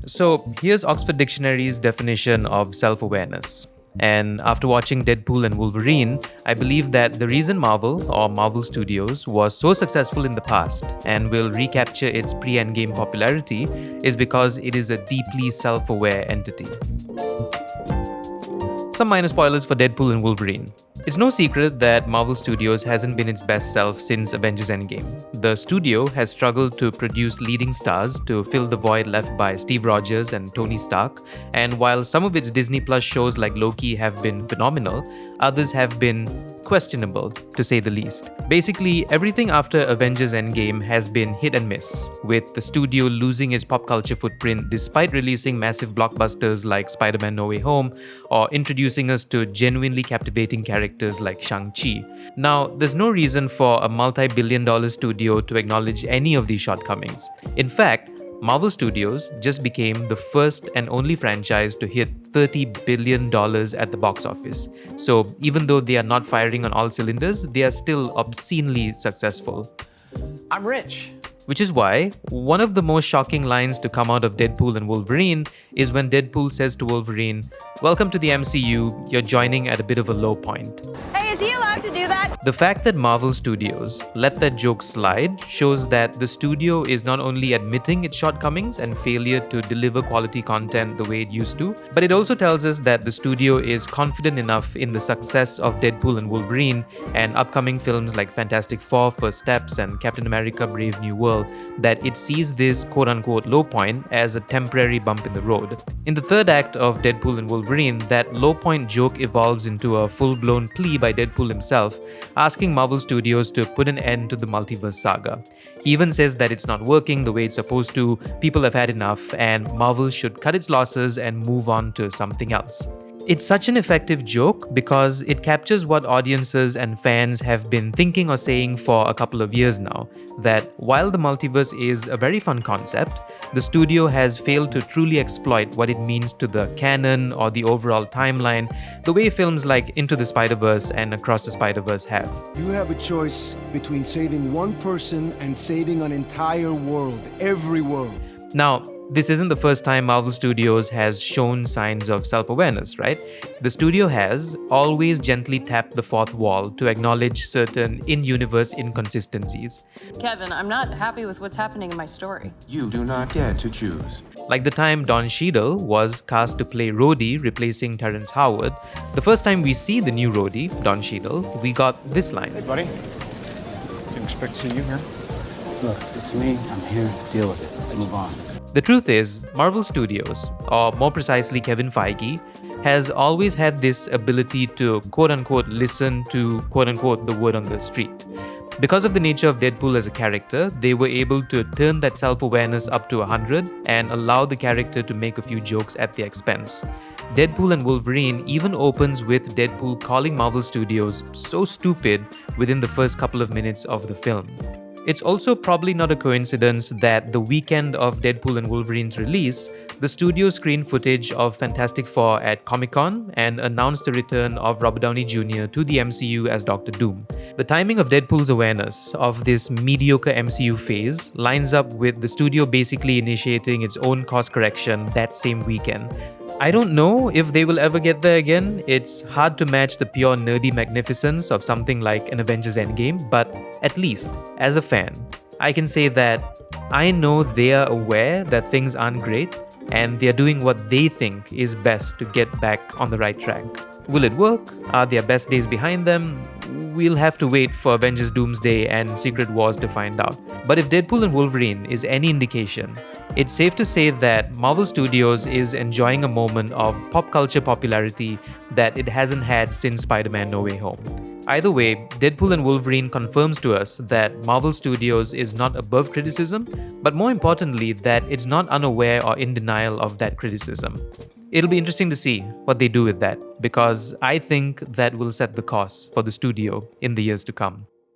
So here's Oxford Dictionary's definition of self-awareness. And after watching Deadpool and Wolverine, I believe that the reason Marvel, or Marvel Studios, was so successful in the past and will recapture its pre-Endgame popularity is because it is a deeply self-aware entity. Some minor spoilers for Deadpool and Wolverine. It's no secret that Marvel Studios hasn't been its best self since Avengers Endgame. The studio has struggled to produce leading stars to fill the void left by Steve Rogers and Tony Stark, and while some of its Disney Plus shows like Loki have been phenomenal, others have been questionable, to say the least. Basically, everything after Avengers Endgame has been hit and miss, with the studio losing its pop culture footprint despite releasing massive blockbusters like Spider-Man No Way Home or introducing us to genuinely captivating characters like Shang-Chi. Now, there's no reason for a multi-billion-dollar studio to acknowledge any of these shortcomings. In fact, Marvel Studios just became the first and only franchise to hit $30 billion at the box office. So even though they are not firing on all cylinders, they are still obscenely successful. I'm rich. Which is why one of the most shocking lines to come out of Deadpool and Wolverine is when Deadpool says to Wolverine, "Welcome to the MCU, you're joining at a bit of a low point." Hey, is he allowed to do that? The fact that Marvel Studios let that joke slide shows that the studio is not only admitting its shortcomings and failure to deliver quality content the way it used to, but it also tells us that the studio is confident enough in the success of Deadpool and Wolverine and upcoming films like Fantastic Four, First Steps, and Captain America Brave New World that it sees this quote-unquote low point as a temporary bump in the road. In the third act of Deadpool and Wolverine, that low point joke evolves into a full-blown plea by Deadpool himself, asking Marvel Studios to put an end to the multiverse saga. He even says that it's not working the way it's supposed to, people have had enough, and Marvel should cut its losses and move on to something else. It's such an effective joke because it captures what audiences and fans have been thinking or saying for a couple of years now, that while the multiverse is a very fun concept, the studio has failed to truly exploit what it means to the canon or the overall timeline, the way films like Into the Spider-Verse and Across the Spider-Verse have. You have a choice between saving one person and saving an entire world, every world. Now, this isn't the first time Marvel Studios has shown signs of self-awareness, right? The studio has always gently tapped the fourth wall to acknowledge certain in-universe inconsistencies. Kevin, I'm not happy with what's happening in my story. You do not get to choose. Like the time Don Cheadle was cast to play Rhodey, replacing Terrence Howard. The first time we see the new Rhodey, Don Cheadle, we got this line. Hey, buddy. Didn't expect to see you here. Look, it's me. I'm here to deal with it. Let's move on. The truth is, Marvel Studios, or more precisely Kevin Feige, has always had this ability to quote-unquote listen to quote-unquote the word on the street. Because of the nature of Deadpool as a character, they were able to turn that self-awareness up to 100 and allow the character to make a few jokes at their expense. Deadpool and Wolverine even opens with Deadpool calling Marvel Studios so stupid within the first couple of minutes of the film. It's also probably not a coincidence that the weekend of Deadpool and Wolverine's release, the studio screened footage of Fantastic Four at Comic-Con and announced the return of Robert Downey Jr. to the MCU as Dr. Doom. The timing of Deadpool's awareness of this mediocre MCU phase lines up with the studio basically initiating its own course correction that same weekend. I don't know if they will ever get there again. It's hard to match the pure nerdy magnificence of something like an Avengers Endgame, but at least, as a fan, I can say that I know they are aware that things aren't great and they are doing what they think is best to get back on the right track. Will it work? Are their best days behind them? We'll have to wait for Avengers Doomsday and Secret Wars to find out. But if Deadpool and Wolverine is any indication, it's safe to say that Marvel Studios is enjoying a moment of pop culture popularity that it hasn't had since Spider-Man No Way Home. Either way, Deadpool and Wolverine confirms to us that Marvel Studios is not above criticism, but more importantly, that it's not unaware or in denial of that criticism. It'll be interesting to see what they do with that, because I think that will set the course for the studio in the years to come.